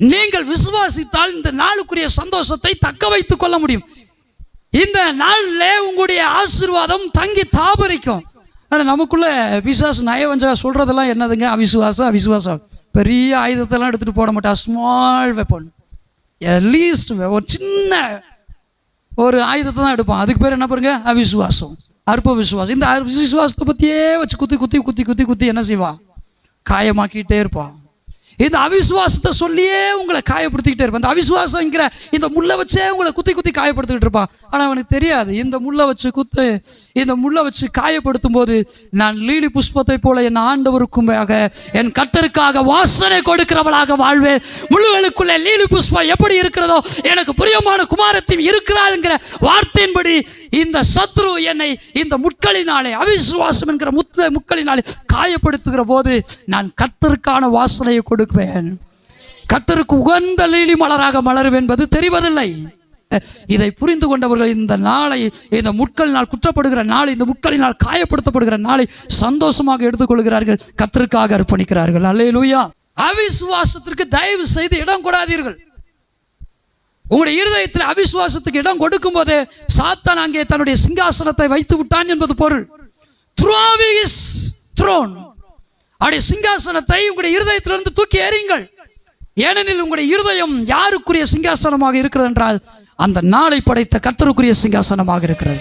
நீங்கள் விசுவாசித்தால் இந்த நாளுக்குரிய சந்தோஷத்தை தக்க வைத்துக் கொள்ள முடியும். இந்த நாளில் உங்களுடைய ஆசீர்வாதம் தங்கி தாபரிக்கும். ஆனால் நமக்குள்ள பிசாசு நயவஞ்சா சொல்றதெல்லாம் என்னதுங்க? அவிசுவாசம். பெரிய ஆயுதத்தெல்லாம் எடுத்துட்டு போட மாட்டா. ஸ்மால் வெப்பன், அட்லீஸ்ட் ஒரு சின்ன ஒரு ஆயுதத்தை தான் எடுப்பான். அதுக்கு பேர் என்ன பாருங்க? அவிசுவாசம், அற்ப விசுவாசம். இந்த விசுவாசத்தை பற்றியே வச்சு குத்தி என்ன செய்வான்? காயமாக்கிட்டே இருப்பான். இந்த அவிசுவாசத்தை சொல்லியே உங்களை காயப்படுத்திக்கிட்டே இருப்பான். இந்த அவிசுவாசங்கிற இந்த முள்ளை வச்சே உங்களை குத்தி காயப்படுத்திக்கிட்டு இருப்பான். ஆனால் அவனுக்கு தெரியாது, இந்த முள்ளை வச்சு காயப்படுத்தும் போது நான் லீலி புஷ்பத்தை போல என் ஆண்டவருக்கும் என் கர்த்தருக்காக வாசனை கொடுக்கிறவளாக வாழ்வேன். முள்ளுகளுக்குள்ளே லீலி புஷ்பம் எப்படி இருக்கிறதோ எனக்கு பிரியமான குமாரத்தையும் இருக்கிறாள்ங்கிற வார்த்தையின்படி இந்த சத்ரு என்னை இந்த முட்களினாலே, அவிசுவாசம் என்கிற முட்களினாலே காயப்படுத்துகிற போது நான் கர்த்தருக்கான வாசனையை கொடுப்பேன். கர்த்தருக்கு உகந்த லீலி மலராக மலருவேன் என்பது தெரிவதில்லை. இதை புரிந்து கொண்டவர்கள் இந்த நாளை, இந்த முட்களினால் குற்றப்படுகிற நாளை, இந்த முட்களினால் காயப்படுத்தப்படுகிற நாளை சந்தோஷமாக எடுத்துக்கொள்கிறார்கள், கர்த்தருக்காக அர்ப்பணிக்கிறார்கள். அல்லேலூயா. அவிசுவாசத்திற்கு தயவு செய்து இடம் கொடாதீர்கள். உங்களுடைய இருதயத்தில் அவிசுவாசத்துக்கு இடம் கொடுக்கும் போதே சாத்தான் அங்கே தன்னுடைய சிங்காசனத்தை வைத்து விட்டான் என்பது பொருள். அவருடைய சிங்காசனத்தை உங்களுடைய இருதயத்திலிருந்து தூக்கி எறியுங்கள். ஏனெனில் உங்களுடைய இருதயம் யாருக்குரிய சிங்காசனமாக இருக்கிறது என்றால் அந்த நாளை படைத்த கர்த்தருக்குரிய சிங்காசனமாக இருக்கிறது.